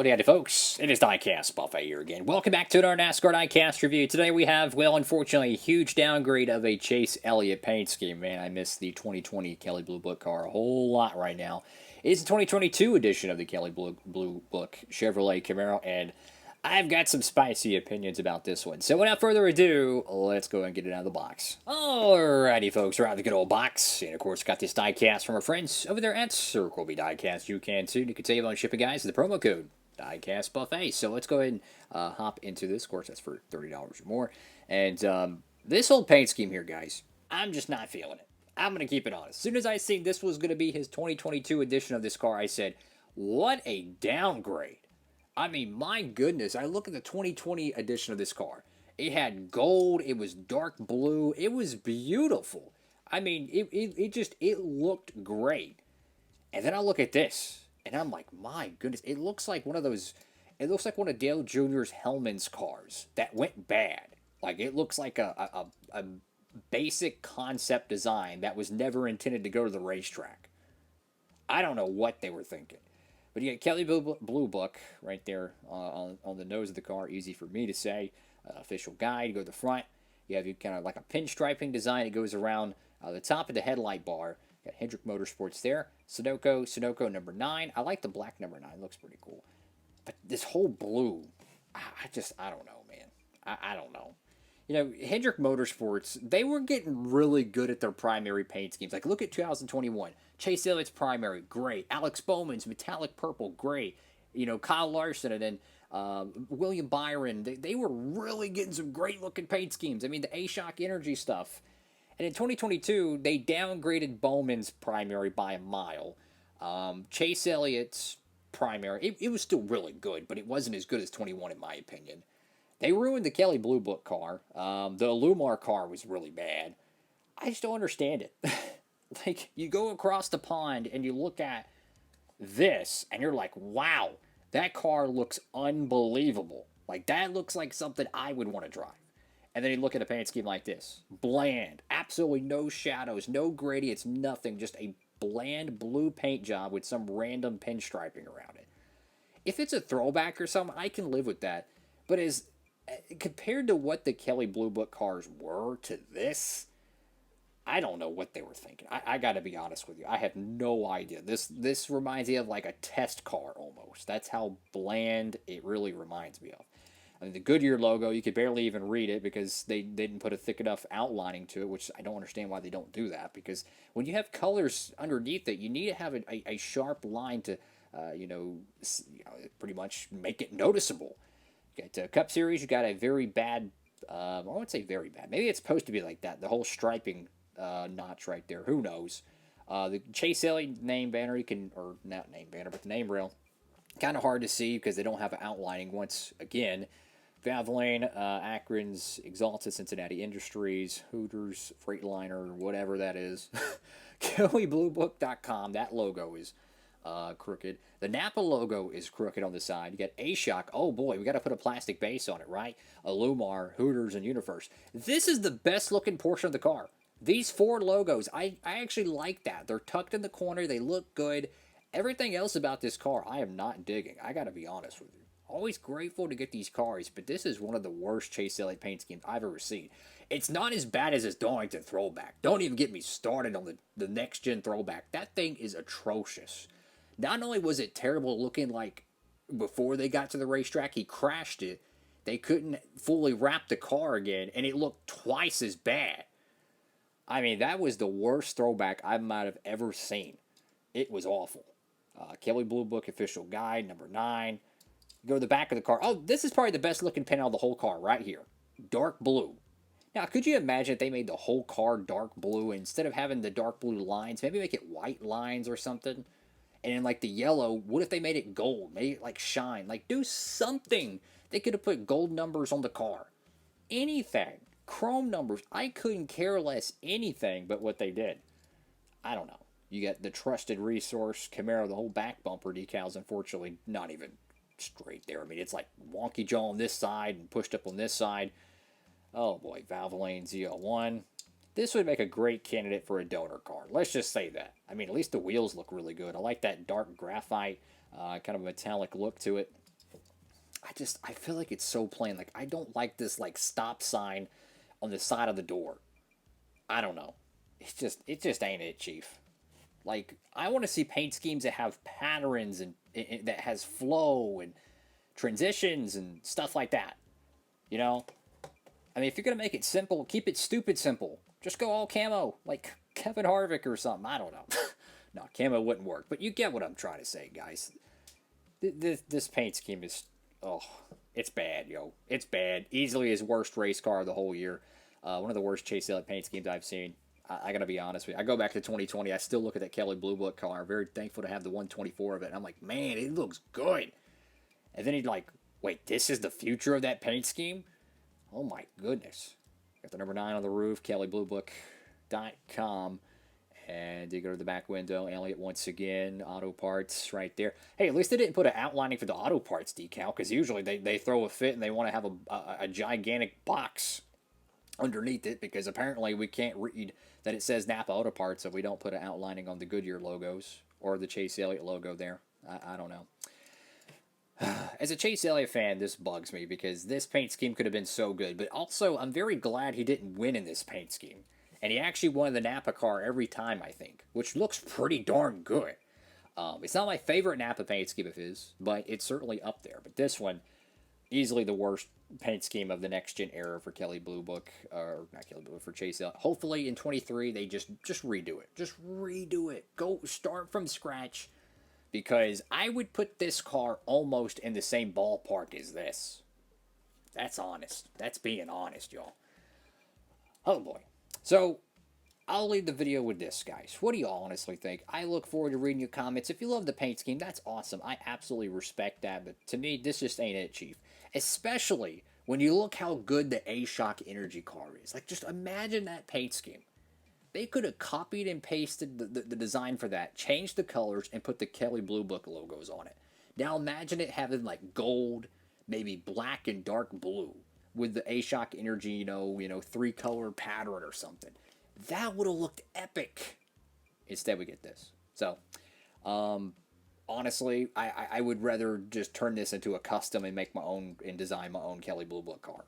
Howdy folks, it is Diecastbuffet here again. Welcome back to our NASCAR Diecast review. Today we have, well, unfortunately, a huge downgrade of a Chase Elliott paint scheme. Man, I miss the 2020 Kelley Blue Book car a whole lot right now. It is the 2022 edition of the Kelley Blue Book Chevrolet Camaro, and I've got some spicy opinions about this one. So without further ado, let's go and get it out of the box. Alrighty, folks, we're out of the good old box. And of course, got this diecast from our friends over there at Circle B Diecast. You can too. You can save on shipping, guys, with the promo code Diecastbuffet. So let's go ahead and hop into this. Of course, that's for $30 or more. And this old paint scheme here, guys, I'm just not feeling it. I'm going to keep it honest. As soon as I seen this was going to be his 2022 edition of this car, I said, what a downgrade. I mean, my goodness, I look at the 2020 edition of this car. It had gold, it was dark blue, it was beautiful. I mean, it looked great. And then I look at this, and I'm like, my goodness, it looks like one of Dale Jr.'s Hellman's cars that went bad. Like, it looks like a basic concept design that was never intended to go to the racetrack. I don't know what they were thinking. But you got Kelley Blue Book right there on the nose of the car. Easy for me to say. Official guide. You go to the front. You have kind of like a pinstriping design that goes around the top of the headlight bar. Got Hendrick Motorsports there. Sunoco number 9. I like the black number 9. It looks pretty cool. But this whole blue, I don't know, man. I don't know. You know, Hendrick Motorsports, they were getting really good at their primary paint schemes. Like, look at 2021. Chase Elliott's primary, great. Alex Bowman's metallic purple, great. You know, Kyle Larson and then William Byron, they were really getting some great-looking paint schemes. I mean, the A-Shock Energy stuff. And in 2022, they downgraded Bowman's primary by a mile. Chase Elliott's primary, it was still really good, but it wasn't as good as 21 in my opinion. They ruined the Kelley Blue Book car. The Lumar car was really bad. I just don't understand it. Like, you go across the pond and you look at this and you're like, wow, that car looks unbelievable. Like, that looks like something I would want to drive. And then you look at a paint scheme like this. Bland. Absolutely no shadows, no gradients, nothing. Just a bland blue paint job with some random pinstriping around it. If it's a throwback or something, I can live with that. But compared to what the Kelley Blue Book cars were to this, I don't know what they were thinking. I got to be honest with you. I have no idea. This reminds me of like a test car almost. That's how bland it really reminds me of. I mean, the Goodyear logo, you could barely even read it because they didn't put a thick enough outlining to it, which I don't understand why they don't do that. Because when you have colors underneath it, you need to have a sharp line to, pretty much make it noticeable. Got Cup Series, you got a very bad, I wouldn't say very bad. Maybe it's supposed to be like that. The whole striping notch right there. Who knows? The Chase Elliott name banner, or not name banner, but the name rail, kind of hard to see because they don't have an outlining once again. Valvoline, Akron's, Exalted Cincinnati Industries, Hooters, Freightliner, whatever that is. KelleyBlueBook.com, that logo is crooked. The Napa logo is crooked on the side. You got A-Shock. Oh boy, we got to put a plastic base on it, right? A Lumar, Hooters, and Universe. This is the best looking portion of the car. These 4 logos, I actually like that. They're tucked in the corner. They look good. Everything else about this car, I am not digging. I got to be honest with you. Always grateful to get these cars, but this is one of the worst Chase Elliott paint schemes I've ever seen. It's not as bad as his Darlington throwback. Don't even get me started on the next-gen throwback. That thing is atrocious. Not only was it terrible looking like before they got to the racetrack, he crashed it. They couldn't fully wrap the car again, and it looked twice as bad. I mean, that was the worst throwback I might have ever seen. It was awful. Kelley Blue Book Official Guide, number 9. Go to the back of the car. Oh, this is probably the best looking pen out of the whole car right here. Dark blue. Now, could you imagine if they made the whole car dark blue, and instead of having the dark blue lines, maybe make it white lines or something? And then, like, the yellow, what if they made it gold? Made it, like, shine? Like, do something. They could have put gold numbers on the car. Anything. Chrome numbers. I couldn't care less anything but what they did. I don't know. You got the trusted resource, Camaro, the whole back bumper decals, unfortunately, not even straight there. I mean, it's like wonky jaw on this side and pushed up on this side. Oh, boy. Valvoline Z01. This would make a great candidate for a donor car. Let's just say that. I mean, at least the wheels look really good. I like that dark graphite, kind of metallic look to it. I feel like it's so plain. Like, I don't like this, like, stop sign on the side of the door. I don't know. It just ain't it, Chief. Like, I want to see paint schemes that have patterns and that has flow and transitions and stuff like that. You know? I mean, if you're going to make it simple, keep it stupid simple. Just go all camo, like Kevin Harvick or something. I don't know. No, camo wouldn't work. But you get what I'm trying to say, guys. This paint scheme is, oh, it's bad, yo. It's bad. Easily his worst race car of the whole year. One of the worst Chase Elliott paint schemes I've seen. I got to be honest with you. I go back to 2020. I still look at that Kelley Blue Book car. Very thankful to have the 124 of it. And I'm like, man, it looks good. And then he'd like, wait, this is the future of that paint scheme? Oh my goodness. Got the number 9 on the roof, KelleyBlueBook.com. And you go to the back window, Elliott once again, auto parts right there. Hey, at least they didn't put an outlining for the auto parts decal, because usually they throw a fit and they want to have a gigantic box underneath it, because apparently we can't read that it says Napa Auto Parts if we don't put an outlining on the Goodyear logos or the Chase Elliott logo there. I don't know. As a Chase Elliott fan, this bugs me because this paint scheme could have been so good. But also, I'm very glad he didn't win in this paint scheme. And he actually won the Napa car every time, I think, which looks pretty darn good. It's not my favorite Napa paint scheme of his, but it's certainly up there. But this one, easily the worst paint scheme of the next-gen era for Kelley Blue Book, or not Kelley Blue Book, for Chase Elliott. Hopefully in 23 they just redo it. Just redo it. Go start from scratch. Because I would put this car almost in the same ballpark as this. That's honest. That's being honest, y'all. Oh boy. So, I'll leave the video with this, guys. What do y'all honestly think? I look forward to reading your comments. If you love the paint scheme, that's awesome. I absolutely respect that. But to me, this just ain't it, Chief. Especially when you look how good the A-Shock Energy car is. Like, just imagine that paint scheme. They could have copied and pasted the design for that, changed the colors, and put the Kelley Blue Book logos on it. Now imagine it having like gold, maybe black and dark blue, with the A-Shock Energy, you know, 3-color pattern or something. That would have looked epic. Instead, we get this. So, honestly, I would rather just turn this into a custom and make my own and design my own Kelley Blue Book car.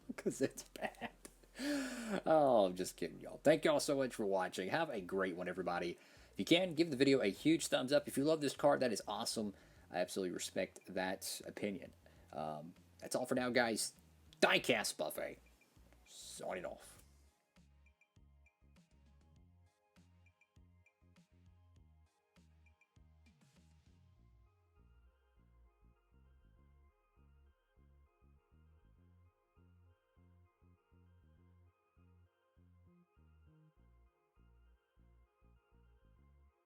Because it's bad. Oh, I'm just kidding, y'all. Thank y'all so much for watching. Have a great one, everybody. If you can, give the video a huge thumbs up. If you love this car, that is awesome. I absolutely respect that opinion. That's all for now, guys. Diecast Buffet. Signing off.